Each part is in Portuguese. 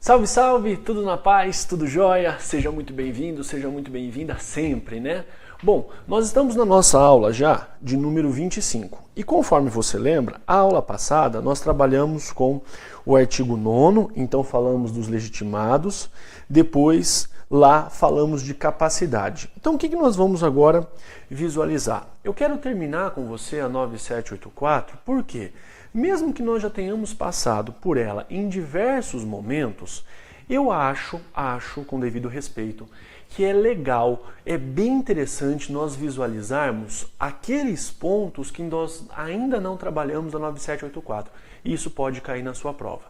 Salve, salve! Tudo na paz? Tudo jóia? Seja muito bem-vindo, seja muito bem-vinda sempre, né? Bom, nós estamos na nossa aula já de número 25 e conforme você lembra, a aula passada nós trabalhamos com o artigo 9º, então falamos dos legitimados, depois lá falamos de capacidade. Então o que nós vamos agora visualizar? Eu quero terminar com você a 9784, por quê? Mesmo que nós já tenhamos passado por ela em diversos momentos, eu acho, com devido respeito, que é legal, é bem interessante nós visualizarmos aqueles pontos que nós ainda não trabalhamos na 9784. Isso pode cair na sua prova.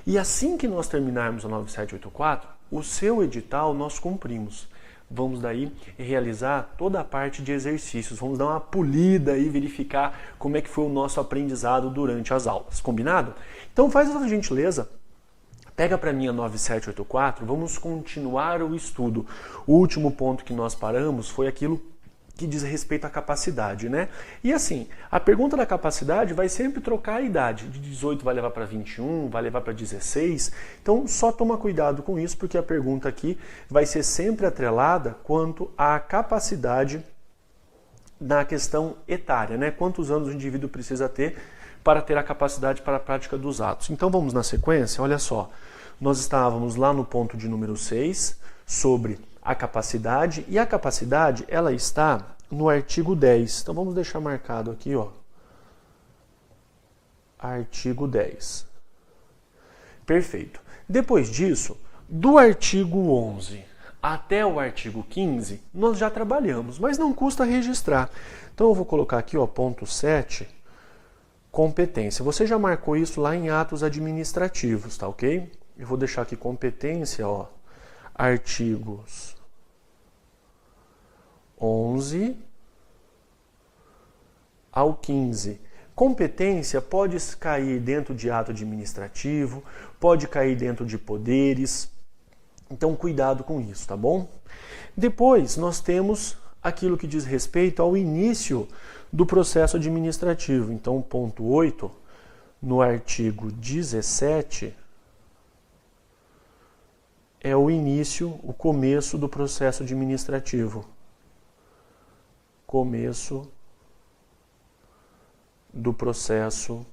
E assim que nós terminarmos a 9784, o seu edital nós cumprimos. Vamos daí realizar toda a parte de exercícios, vamos dar uma polida e verificar como é que foi o nosso aprendizado durante as aulas, combinado? Então faz essa gentileza, pega para mim a 9784, vamos continuar o estudo. O último ponto que nós paramos foi aquilo que diz respeito à capacidade, né? E assim, a pergunta da capacidade vai sempre trocar a idade. De 18 vai levar para 21, vai levar para 16. Então, só toma cuidado com isso, porque a pergunta aqui vai ser sempre atrelada quanto à capacidade na questão etária, né? Quantos anos o indivíduo precisa ter para ter a capacidade para a prática dos atos. Então, vamos na sequência, olha só. Nós estávamos lá no ponto de número 6, sobre a capacidade, e a capacidade ela está no artigo 10. Então vamos deixar marcado aqui, ó. Artigo 10. Perfeito. Depois disso, do artigo 11 até o artigo 15, nós já trabalhamos, mas não custa registrar. Então eu vou colocar aqui, ó, ponto 7, competência. Você já marcou isso lá em atos administrativos, tá ok? Eu vou deixar aqui competência, ó. Artigos 11 ao 15. Competência pode cair dentro de ato administrativo, pode cair dentro de poderes. Então, cuidado com isso, tá bom? Depois, nós temos aquilo que diz respeito ao início do processo administrativo. Então, ponto 8, no artigo 17... é o início, o começo do processo administrativo. Começo do processo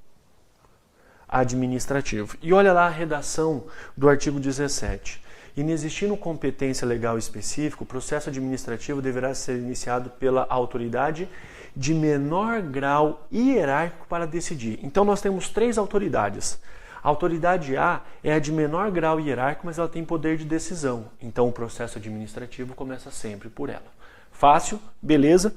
administrativo. E olha lá a redação do artigo 17. Inexistindo competência legal específica, o processo administrativo deverá ser iniciado pela autoridade de menor grau hierárquico para decidir. Então nós temos 3 autoridades. A autoridade A é a de menor grau hierárquico, mas ela tem poder de decisão. Então o processo administrativo começa sempre por ela. Fácil? Beleza?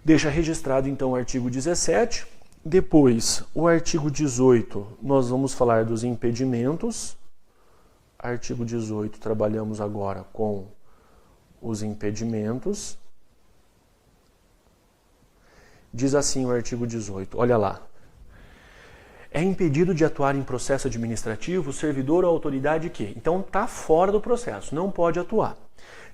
Deixa registrado então o artigo 17. Depois, o artigo 18, nós vamos falar dos impedimentos. Artigo 18, trabalhamos agora com os impedimentos. Diz assim o artigo 18, olha lá. É impedido de atuar em processo administrativo o servidor ou autoridade que, então, está fora do processo, não pode atuar.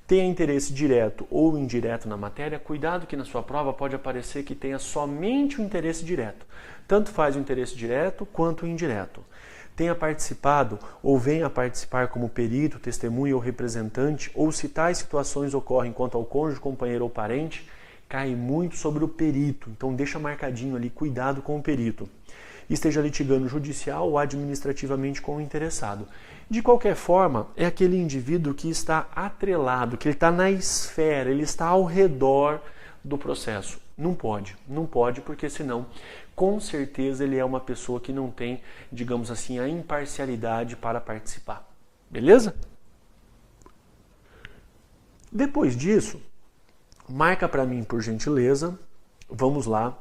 Tenha interesse direto ou indireto na matéria, cuidado que na sua prova pode aparecer que tenha somente o interesse direto. Tanto faz o interesse direto quanto o indireto. Tenha participado ou venha a participar como perito, testemunha ou representante, ou se tais situações ocorrem quanto ao cônjuge, companheiro ou parente, cai muito sobre o perito. Então deixa marcadinho ali, cuidado com o perito. Esteja litigando judicial ou administrativamente com o interessado. De qualquer forma, é aquele indivíduo que está atrelado, que ele está na esfera, ele está ao redor do processo. Não pode porque senão, com certeza, ele é uma pessoa que não tem, digamos assim, a imparcialidade para participar. Beleza? Depois disso, marca para mim, por gentileza, vamos lá.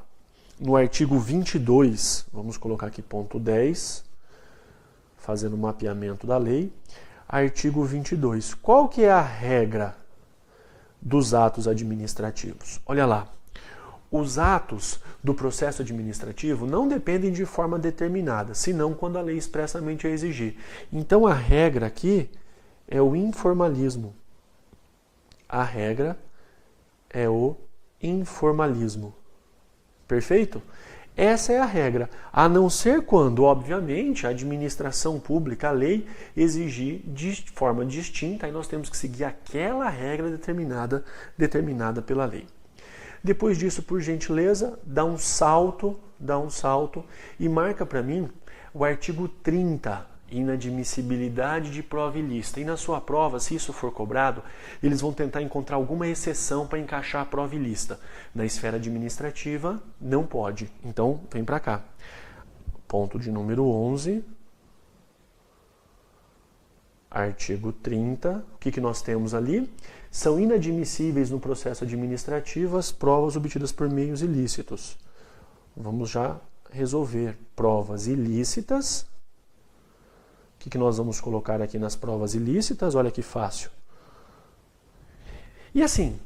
No artigo 22, vamos colocar aqui ponto 10, fazendo o mapeamento da lei. Artigo 22. Qual que é a regra dos atos administrativos? Olha lá. Os atos do processo administrativo não dependem de forma determinada, senão quando a lei expressamente a exigir. Então a regra aqui é o informalismo. A regra é o informalismo. Perfeito? Essa é a regra. A não ser quando, obviamente, a administração pública, a lei, exigir de forma distinta, aí nós temos que seguir aquela regra determinada pela lei. Depois disso, por gentileza, dá um salto e marca para mim o artigo 30, inadmissibilidade de prova ilícita. E na sua prova, se isso for cobrado, eles vão tentar encontrar alguma exceção para encaixar a prova ilícita. Na esfera administrativa, não pode. Então, vem para cá. Ponto de número 11, artigo 30. O que nós temos ali? São inadmissíveis no processo administrativo as provas obtidas por meios ilícitos. Vamos já resolver provas ilícitas. O que nós vamos colocar aqui nas provas ilícitas? Olha que fácil. E assim,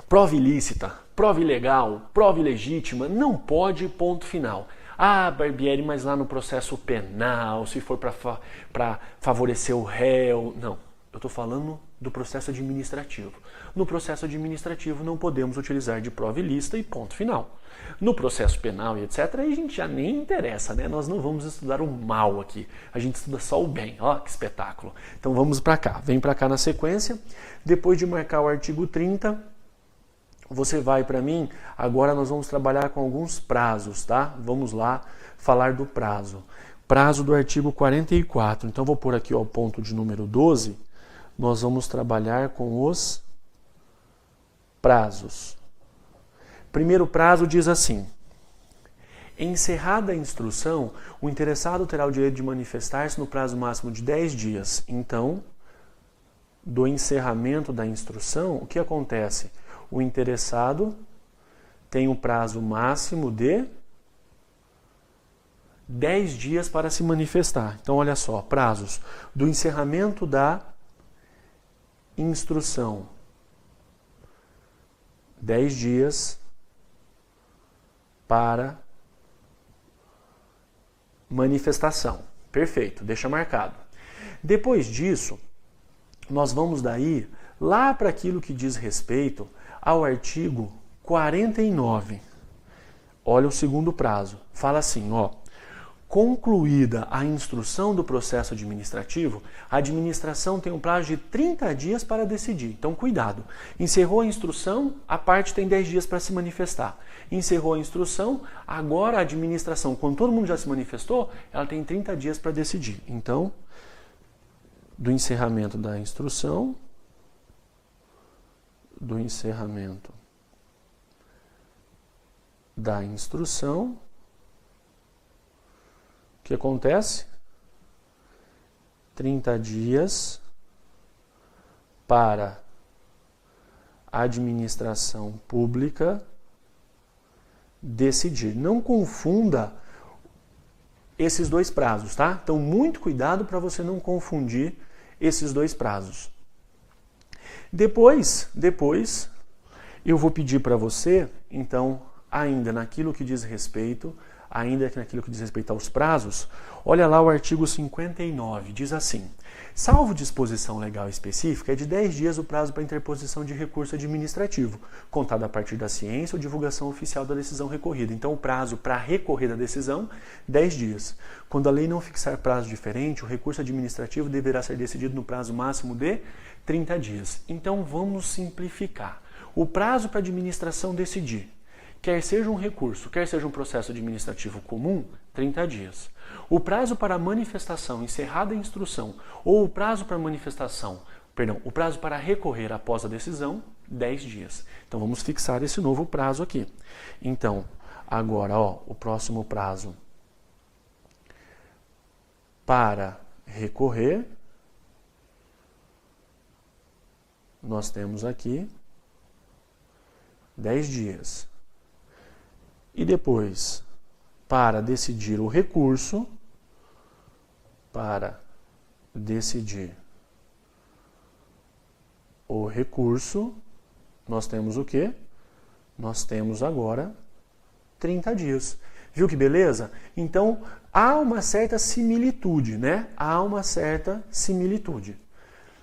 prova ilícita, prova ilegal, prova ilegítima, não pode, ponto final. Ah, Barbieri, mas lá no processo penal, se for para favorecer o réu... Não, eu estou falando do processo administrativo. No processo administrativo não podemos utilizar de prova ilícita e ponto final. No processo penal e etc, aí a gente já nem interessa, né? Nós não vamos estudar o mal aqui, a gente estuda só o bem. Ó, que espetáculo. Então vamos para cá, vem para cá na sequência. Depois de marcar o artigo 30, você vai para mim, agora nós vamos trabalhar com alguns prazos, tá? Vamos lá falar do prazo. Prazo do artigo 44, então vou pôr aqui o ponto de número 12, nós vamos trabalhar com os prazos. Primeiro prazo diz assim: encerrada a instrução, o interessado terá o direito de manifestar-se no prazo máximo de 10 dias. Então, do encerramento da instrução, o que acontece? O interessado tem um prazo máximo de 10 dias para se manifestar. Então, olha só, prazos do encerramento da instrução. 10 dias para manifestação. Perfeito, deixa marcado. Depois disso, nós vamos daí lá para aquilo que diz respeito ao artigo 49. Olha o segundo prazo. Fala assim, ó: concluída a instrução do processo administrativo, a administração tem um prazo de 30 dias para decidir. Então, cuidado. Encerrou a instrução, a parte tem 10 dias para se manifestar. Encerrou a instrução, agora a administração, quando todo mundo já se manifestou, ela tem 30 dias para decidir. Então, do encerramento da instrução, o que acontece? 30 dias para a administração pública decidir. Não confunda esses dois prazos, tá? Então, muito cuidado para você não confundir esses dois prazos. Depois, eu vou pedir para você, então, ainda naquilo que diz respeito aos prazos, olha lá o artigo 59, diz assim: salvo disposição legal específica, é de 10 dias o prazo para interposição de recurso administrativo, contado a partir da ciência ou divulgação oficial da decisão recorrida. Então, o prazo para recorrer da decisão, 10 dias. Quando a lei não fixar prazo diferente, o recurso administrativo deverá ser decidido no prazo máximo de 30 dias. Então, vamos simplificar. O prazo para a administração decidir, quer seja um recurso, quer seja um processo administrativo comum, 30 dias. O prazo para a manifestação, encerrada a instrução, ou o prazo para o prazo para recorrer após a decisão, 10 dias. Então, vamos fixar esse novo prazo aqui. Então, agora, ó, o próximo prazo para recorrer, nós temos aqui 10 dias. E depois, para decidir o recurso, nós temos o quê? Nós temos agora 30 dias. Viu que beleza? Então, há uma certa similitude, né? Há uma certa similitude.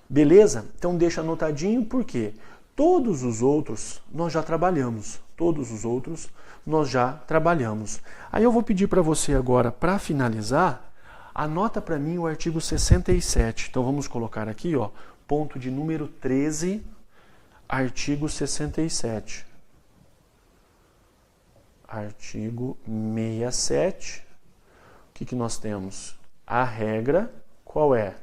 Beleza? Então, deixa anotadinho, porque todos os outros nós já trabalhamos. todos os outros nós já trabalhamos. Aí eu vou pedir para você agora, para finalizar, anota para mim o artigo 67. Então vamos colocar aqui, ó, ponto de número 13, artigo 67. Artigo 67. O que nós temos? A regra, qual é?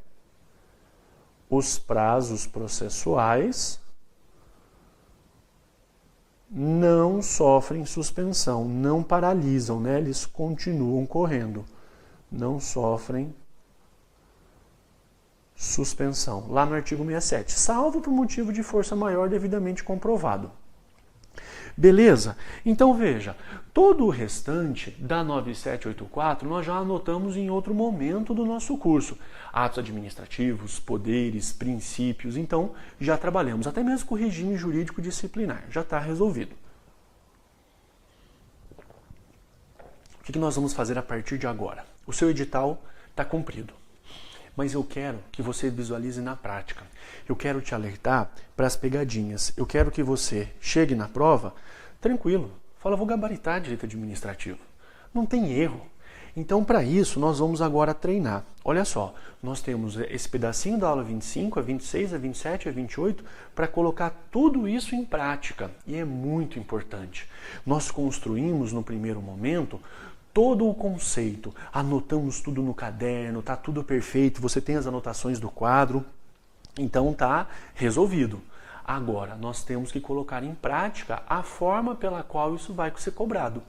Os prazos processuais não sofrem suspensão, não paralisam, né? Eles continuam correndo, não sofrem suspensão. Lá no artigo 67, salvo por motivo de força maior devidamente comprovado. Beleza? Então veja, todo o restante da 9784 nós já anotamos em outro momento do nosso curso. Atos administrativos, poderes, princípios, então já trabalhamos, até mesmo com o regime jurídico disciplinar, já está resolvido. O que nós vamos fazer a partir de agora? O seu edital está cumprido, mas eu quero que você visualize na prática. Eu quero te alertar para as pegadinhas. Eu quero que você chegue na prova tranquilo. Fala, vou gabaritar direito administrativo. Não tem erro. Então, para isso, nós vamos agora treinar. Olha só, nós temos esse pedacinho da aula 25, a 26, a 27, a 28, para colocar tudo isso em prática. E é muito importante. Nós construímos, no primeiro momento, todo o conceito. Anotamos tudo no caderno, tá tudo perfeito, você tem as anotações do quadro, então tá resolvido. Agora, nós temos que colocar em prática a forma pela qual isso vai ser cobrado.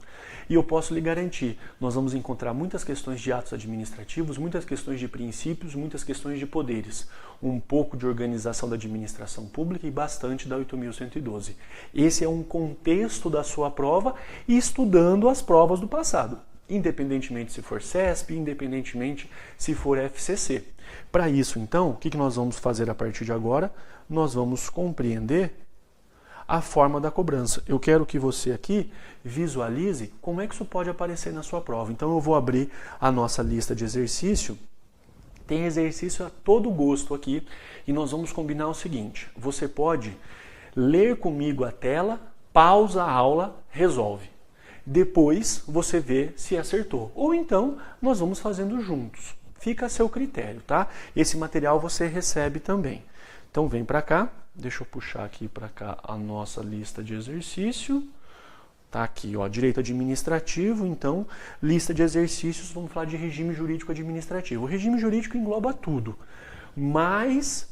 E eu posso lhe garantir, nós vamos encontrar muitas questões de atos administrativos, muitas questões de princípios, muitas questões de poderes, um pouco de organização da administração pública e bastante da 8.112. Esse é um contexto da sua prova e estudando as provas do passado, independentemente se for CESP, independentemente se for FCC. Para isso, então, o que nós vamos fazer a partir de agora? Nós vamos compreender a forma da cobrança. Eu quero que você aqui visualize como é que isso pode aparecer na sua prova. Então eu vou abrir a nossa lista de exercício. Tem exercício a todo gosto aqui e nós vamos combinar o seguinte. Você pode ler comigo a tela, pausa a aula, resolve. Depois você vê se acertou. Ou então nós vamos fazendo juntos. Fica a seu critério, tá? Esse material você recebe também. Então vem para cá, deixa eu puxar aqui para cá a nossa lista de exercício. Tá aqui, ó, direito administrativo, então, lista de exercícios, vamos falar de regime jurídico administrativo. O regime jurídico engloba tudo, mais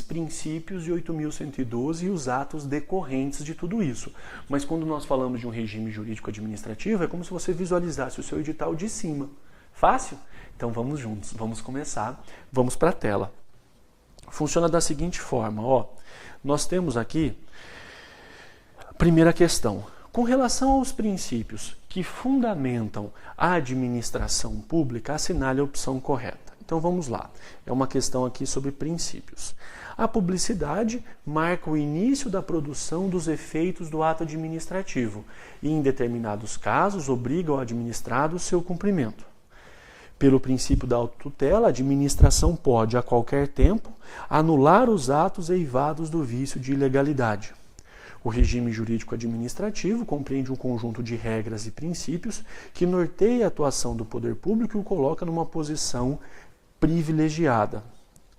princípios de 8.112 e os atos decorrentes de tudo isso. Mas quando nós falamos de um regime jurídico administrativo, é como se você visualizasse o seu edital de cima. Fácil? Então vamos juntos, vamos começar, vamos para a tela. Funciona da seguinte forma, ó, nós temos aqui a primeira questão. Com relação aos princípios que fundamentam a administração pública, assinale a opção correta. Então vamos lá, é uma questão aqui sobre princípios. A publicidade marca o início da produção dos efeitos do ato administrativo e, em determinados casos, obriga o administrado o seu cumprimento. Pelo princípio da autotutela, a administração pode, a qualquer tempo, anular os atos eivados do vício de ilegalidade. O regime jurídico administrativo compreende um conjunto de regras e princípios que norteia a atuação do poder público e o coloca numa posição privilegiada.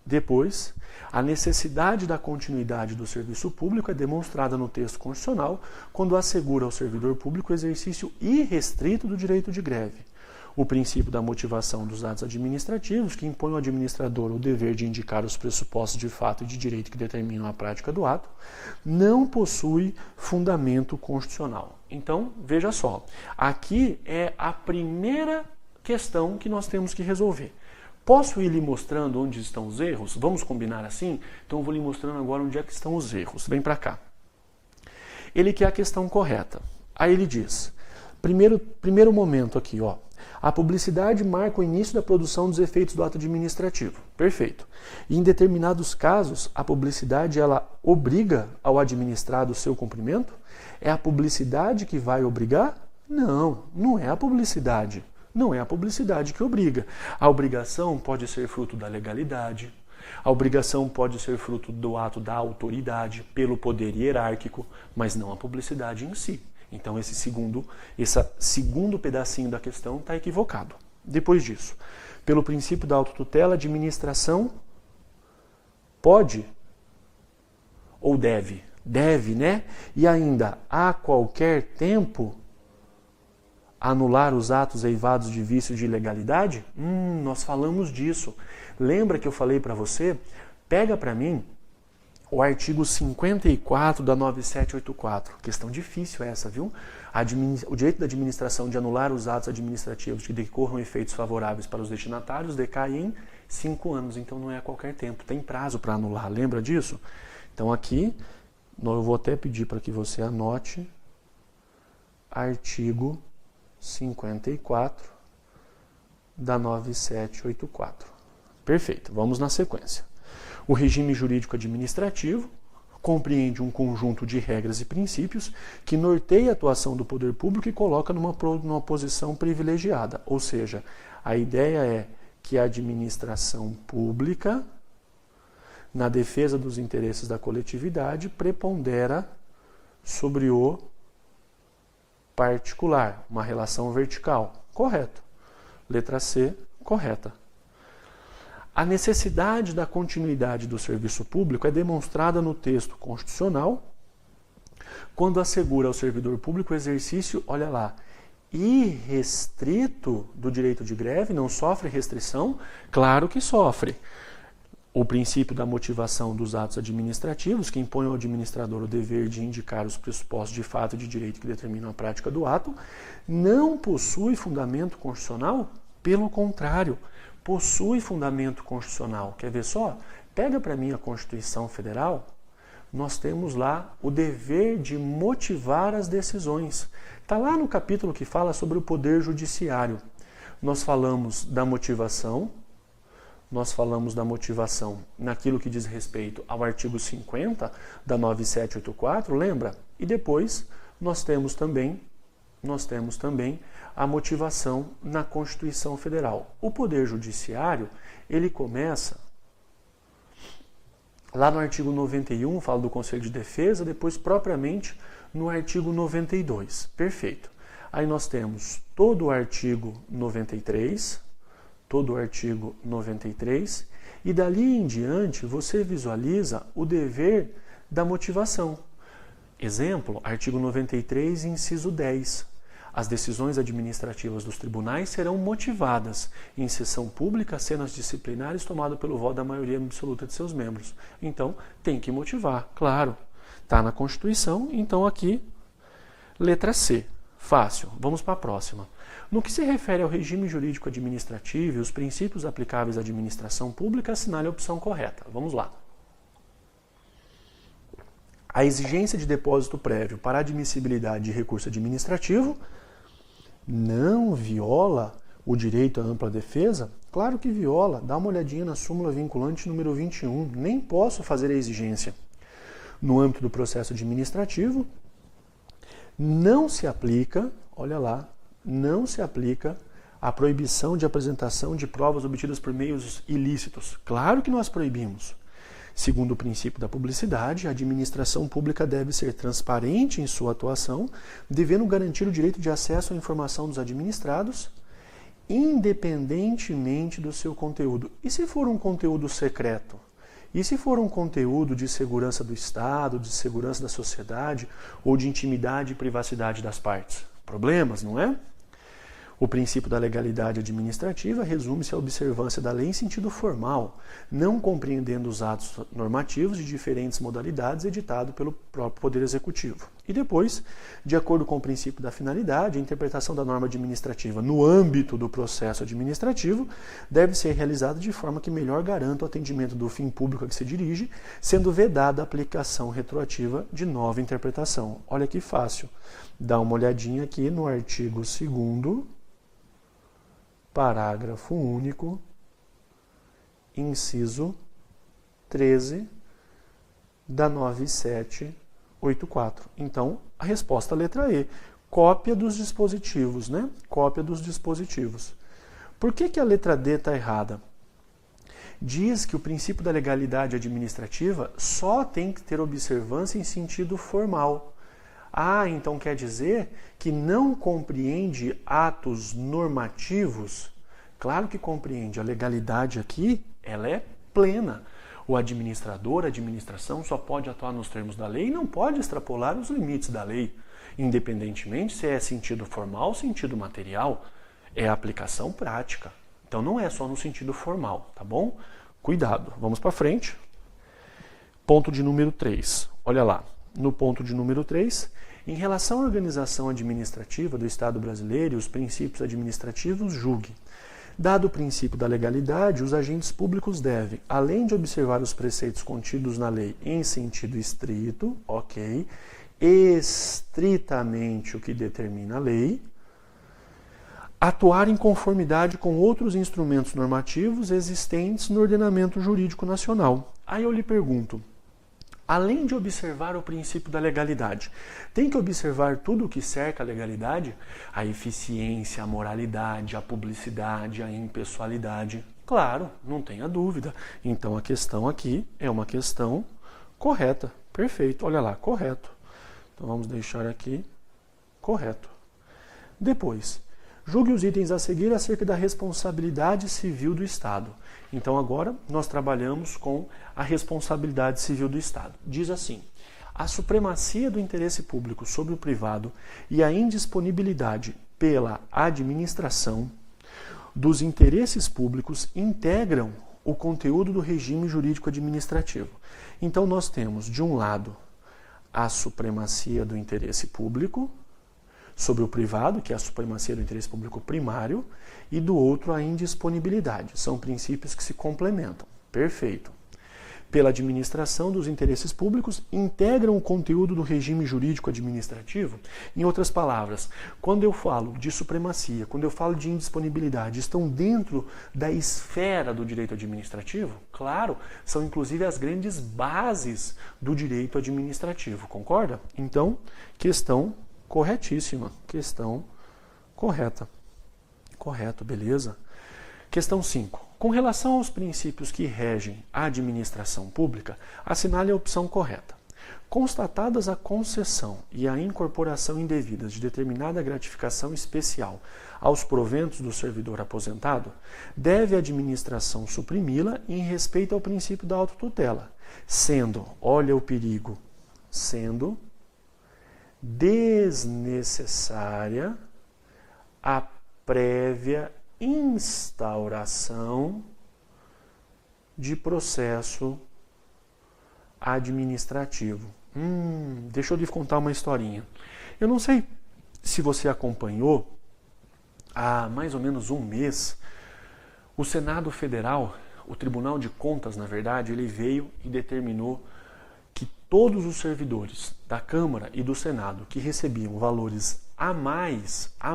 Depois, a necessidade da continuidade do serviço público é demonstrada no texto constitucional quando assegura ao servidor público o exercício irrestrito do direito de greve. O princípio da motivação dos atos administrativos, que impõe ao administrador o dever de indicar os pressupostos de fato e de direito que determinam a prática do ato, não possui fundamento constitucional. Então, veja só, aqui é a primeira questão que nós temos que resolver. Posso ir lhe mostrando onde estão os erros? Vamos combinar assim? Então eu vou lhe mostrando agora onde é que estão os erros. Vem para cá. Ele quer a questão correta. Aí ele diz, primeiro momento aqui, ó. A publicidade marca o início da produção dos efeitos do ato administrativo. Perfeito. E em determinados casos, a publicidade ela obriga ao administrado o seu cumprimento? É a publicidade que vai obrigar? Não, não é a publicidade. Não é a publicidade que obriga. A obrigação pode ser fruto da legalidade. A obrigação pode ser fruto do ato da autoridade, pelo poder hierárquico, mas não a publicidade em si. Então esse segundo pedacinho da questão está equivocado. Depois disso, pelo princípio da autotutela, a administração pode ou deve? Deve, né? E ainda, a qualquer tempo, anular os atos eivados de vício de ilegalidade? Nós falamos disso. Lembra que eu falei para você? Pega para mim o artigo 54 da 9784. Questão difícil essa, viu? O direito da administração de anular os atos administrativos que decorram efeitos favoráveis para os destinatários decai em 5 anos. Então não é a qualquer tempo. Tem prazo para anular. Lembra disso? Então aqui, eu vou até pedir para que você anote artigo 54 da 9784. Perfeito. Vamos na sequência. O regime jurídico administrativo compreende um conjunto de regras e princípios que norteia a atuação do poder público e coloca numa posição privilegiada. Ou seja, a ideia é que a administração pública, na defesa dos interesses da coletividade, prepondera sobre o particular, uma relação vertical. Correto. Letra C, correta. A necessidade da continuidade do serviço público é demonstrada no texto constitucional quando assegura ao servidor público o exercício, olha lá, irrestrito do direito de greve, não sofre restrição? Claro que sofre. O princípio da motivação dos atos administrativos, que impõe ao administrador o dever de indicar os pressupostos de fato e de direito que determinam a prática do ato, não possui fundamento constitucional? Pelo contrário, possui fundamento constitucional. Quer ver só? Pega para mim a Constituição Federal, nós temos lá o dever de motivar as decisões. Está lá no capítulo que fala sobre o Poder Judiciário. Nós falamos da motivação naquilo que diz respeito ao artigo 50 da 9784, lembra? E depois nós temos também a motivação na Constituição Federal. O Poder Judiciário, ele começa lá no artigo 91, fala do Conselho de Defesa, depois propriamente no artigo 92. Perfeito. Aí nós temos todo o artigo 93, e dali em diante você visualiza o dever da motivação. Exemplo, artigo 93, inciso 10. As decisões administrativas dos tribunais serão motivadas em sessão pública, cenas disciplinares tomadas pelo voto da maioria absoluta de seus membros. Então, tem que motivar, claro. Está na Constituição, então aqui, letra C. Fácil. Vamos para a próxima. No que se refere ao regime jurídico administrativo e os princípios aplicáveis à administração pública, assinale a opção correta. Vamos lá. A exigência de depósito prévio para admissibilidade de recurso administrativo não viola o direito à ampla defesa? Claro que viola. Dá uma olhadinha na súmula vinculante número 21. Nem posso fazer a exigência. No âmbito do processo administrativo, não se aplica, olha lá, não se aplica a proibição de apresentação de provas obtidas por meios ilícitos. Claro que nós proibimos. Segundo o princípio da publicidade, a administração pública deve ser transparente em sua atuação, devendo garantir o direito de acesso à informação dos administrados, independentemente do seu conteúdo. E se for um conteúdo secreto? E se for um conteúdo de segurança do Estado, de segurança da sociedade, ou de intimidade e privacidade das partes? Problemas, não é? O princípio da legalidade administrativa resume-se à observância da lei em sentido formal, não compreendendo os atos normativos de diferentes modalidades editados pelo próprio Poder Executivo. E depois, de acordo com o princípio da finalidade, a interpretação da norma administrativa no âmbito do processo administrativo deve ser realizada de forma que melhor garanta o atendimento do fim público a que se dirige, sendo vedada a aplicação retroativa de nova interpretação. Olha que fácil. Dá uma olhadinha aqui no artigo 2º, parágrafo único, inciso 13 da 9784. Então, a resposta letra E. Cópia dos dispositivos, né? Cópia dos dispositivos. Por que a letra D está errada? Diz que o princípio da legalidade administrativa só tem que ter observância em sentido formal. Ah, então quer dizer que não compreende atos normativos? Claro que compreende. A legalidade aqui, ela é plena. O administrador, a administração só pode atuar nos termos da lei e não pode extrapolar os limites da lei, independentemente se é sentido formal ou sentido material, é aplicação prática. Então não é só no sentido formal, tá bom? Cuidado. Vamos para frente. Ponto de número 3. Olha lá. No ponto de número 3, em relação à organização administrativa do Estado brasileiro e os princípios administrativos, julgue. Dado o princípio da legalidade, os agentes públicos devem, além de observar os preceitos contidos na lei em sentido estrito, ok, estritamente o que determina a lei, atuar em conformidade com outros instrumentos normativos existentes no ordenamento jurídico nacional. Aí eu lhe pergunto, além de observar o princípio da legalidade, tem que observar tudo o que cerca a legalidade? A eficiência, a moralidade, a publicidade, a impessoalidade? Claro, não tenha dúvida. Então a questão aqui é uma questão correta. Perfeito, olha lá, correto. Então vamos deixar aqui correto. Depois, julgue os itens a seguir acerca da responsabilidade civil do Estado. Então agora nós trabalhamos com a responsabilidade civil do Estado. Diz assim, a supremacia do interesse público sobre o privado e a indisponibilidade pela administração dos interesses públicos integram o conteúdo do regime jurídico administrativo. Então nós temos, de um lado, a supremacia do interesse público sobre o privado, que é a supremacia do interesse público primário, e do outro a indisponibilidade. São princípios que se complementam. Perfeito. Pela administração dos interesses públicos, integram o conteúdo do regime jurídico administrativo. Em outras palavras, quando eu falo de supremacia, quando eu falo de indisponibilidade, estão dentro da esfera do direito administrativo? Claro, são inclusive as grandes bases do direito administrativo, concorda? Então, questão corretíssima, questão correta. Correto, beleza? Questão 5. Com relação aos princípios que regem a administração pública, assinale a opção correta. Constatadas a concessão e a incorporação indevidas de determinada gratificação especial aos proventos do servidor aposentado, deve a administração suprimi-la em respeito ao princípio da autotutela, sendo, olha o perigo, sendo desnecessária a prévia instauração de processo administrativo. Deixa eu lhe contar uma historinha. Eu não sei se você acompanhou, há mais ou menos um mês, o Senado Federal, o Tribunal de Contas, na verdade, ele veio e determinou que todos os servidores da Câmara e do Senado que recebiam valores a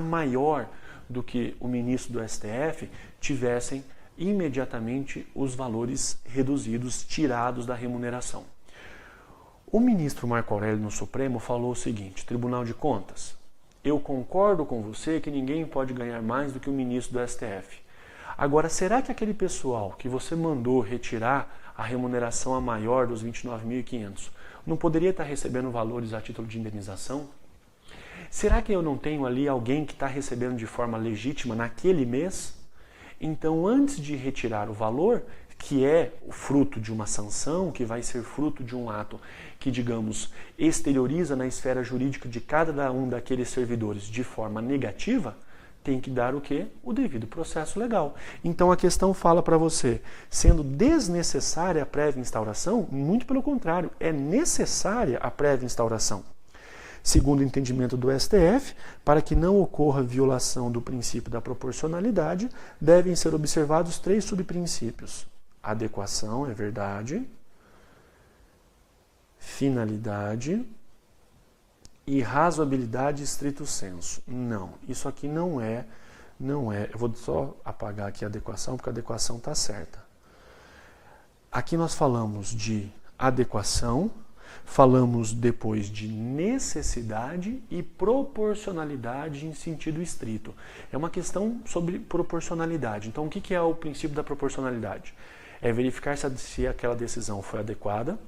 maior do que o ministro do STF, tivessem imediatamente os valores reduzidos, tirados da remuneração. O ministro Marco Aurélio no Supremo falou o seguinte, Tribunal de Contas, eu concordo com você que ninguém pode ganhar mais do que o ministro do STF. Agora, será que aquele pessoal que você mandou retirar a remuneração a maior dos 29.500 não poderia estar recebendo valores a título de indenização? Será que eu não tenho ali alguém que está recebendo de forma legítima naquele mês? Então, antes de retirar o valor, que é o fruto de uma sanção, que vai ser fruto de um ato que, digamos, exterioriza na esfera jurídica de cada um daqueles servidores de forma negativa, tem que dar o quê? O devido processo legal. Então a questão fala para você, sendo desnecessária a prévia instauração, muito pelo contrário, é necessária a prévia instauração. Segundo o entendimento do STF, para que não ocorra violação do princípio da proporcionalidade, devem ser observados 3 subprincípios. Adequação, é verdade, finalidade e razoabilidade estrito sensu. Não, isso aqui não é. Eu vou só apagar aqui a adequação, porque a adequação está certa. Aqui nós falamos de adequação, falamos depois de necessidade e proporcionalidade em sentido estrito. É uma questão sobre proporcionalidade. Então, o que é o princípio da proporcionalidade? É verificar se aquela decisão foi adequada,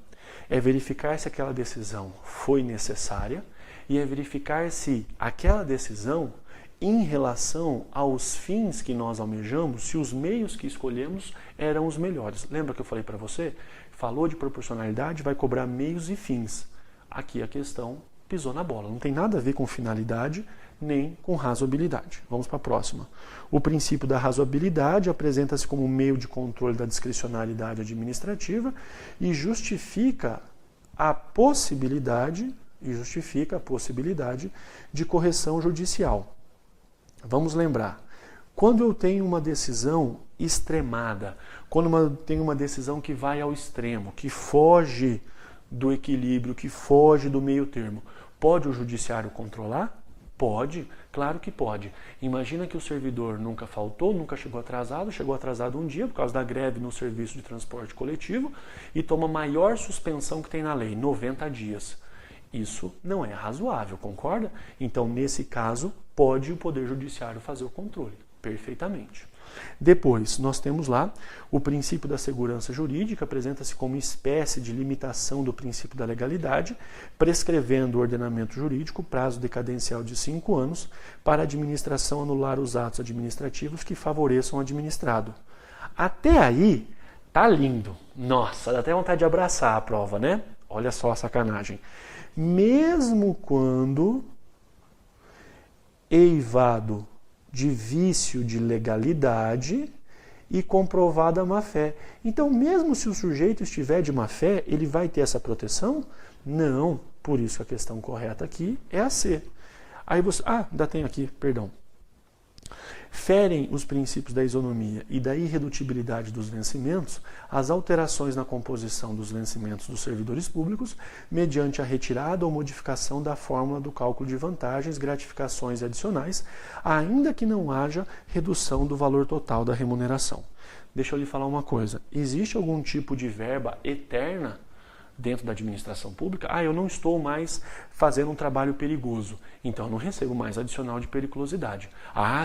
é verificar se aquela decisão foi necessária e é verificar se aquela decisão, em relação aos fins que nós almejamos, se os meios que escolhemos eram os melhores. Lembra que eu falei para você? Falou de proporcionalidade, vai cobrar meios e fins. Aqui a questão pisou na bola. Não tem nada a ver com finalidade, nem com razoabilidade. Vamos para a próxima. O princípio da razoabilidade apresenta-se como meio de controle da discricionalidade administrativa e justifica a possibilidade de correção judicial. Vamos lembrar, quando eu tenho uma decisão extremada, quando eu tenho uma decisão que vai ao extremo, que foge do equilíbrio, que foge do meio termo, pode o judiciário controlar? Pode, claro que pode. Imagina que o servidor nunca faltou, nunca chegou atrasado um dia por causa da greve no serviço de transporte coletivo e toma maior suspensão que tem na lei, 90 dias. Isso não é razoável, concorda? Então, nesse caso, pode o Poder Judiciário fazer o controle, perfeitamente. Depois, nós temos lá o princípio da segurança jurídica, apresenta-se como espécie de limitação do princípio da legalidade, prescrevendo o ordenamento jurídico prazo decadencial de 5 anos para a administração anular os atos administrativos que favoreçam o administrado. Até aí, tá lindo. Nossa, dá até vontade de abraçar a prova, né? Olha só a sacanagem. Mesmo quando eivado de vício de legalidade e comprovada má-fé. Então, mesmo se o sujeito estiver de má-fé, ele vai ter essa proteção? Não. Por isso a questão correta aqui é a C. Aí você... ainda tem aqui, perdão. Ferem os princípios da isonomia e da irredutibilidade dos vencimentos as alterações na composição dos vencimentos dos servidores públicos mediante a retirada ou modificação da fórmula do cálculo de vantagens, gratificações e adicionais, ainda que não haja redução do valor total da remuneração. Deixa eu lhe falar uma coisa. Existe algum tipo de verba eterna dentro da administração pública? Eu não estou mais fazendo um trabalho perigoso, então eu não recebo mais adicional de periculosidade.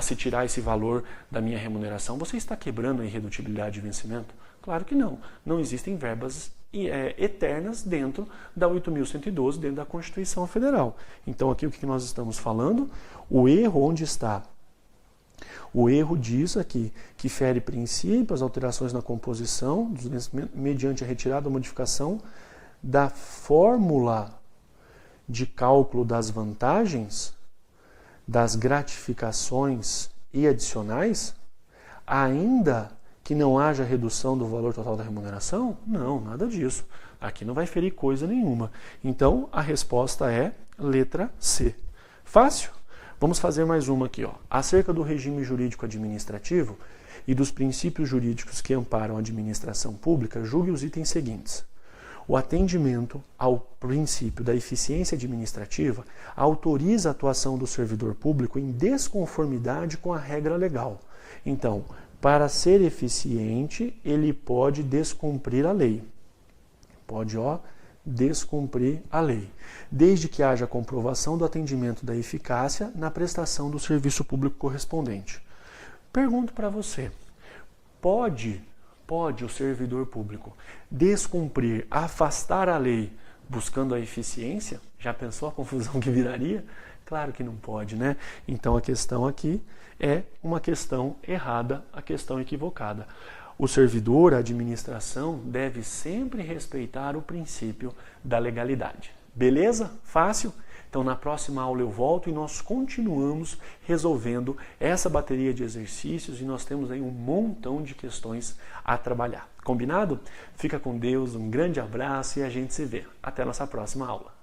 Se tirar esse valor da minha remuneração, você está quebrando a irredutibilidade de vencimento? Claro que não. Não existem verbas eternas dentro da 8.112, dentro da Constituição Federal. Então aqui o que nós estamos falando? O erro onde está? O erro diz aqui que fere princípios, alterações na composição dos vencimentos mediante a retirada ou modificação da fórmula de cálculo das vantagens, das gratificações e adicionais, ainda que não haja redução do valor total da remuneração? Não, nada disso. Aqui não vai ferir coisa nenhuma. Então, a resposta é letra C. Fácil? Vamos fazer mais uma aqui. Acerca do regime jurídico administrativo e dos princípios jurídicos que amparam a administração pública, julgue os itens seguintes. O atendimento ao princípio da eficiência administrativa autoriza a atuação do servidor público em desconformidade com a regra legal. Então, para ser eficiente, ele pode descumprir a lei. Pode, descumprir a lei, desde que haja comprovação do atendimento da eficácia na prestação do serviço público correspondente. Pergunto para você, pode o servidor público descumprir, afastar a lei buscando a eficiência? Já pensou a confusão que viraria? Claro que não pode, né? Então a questão aqui é uma questão errada, a questão equivocada. O servidor, a administração, deve sempre respeitar o princípio da legalidade. Beleza? Fácil? Então, na próxima aula eu volto e nós continuamos resolvendo essa bateria de exercícios e nós temos aí um montão de questões a trabalhar. Combinado? Fica com Deus, um grande abraço e a gente se vê. Até a nossa próxima aula.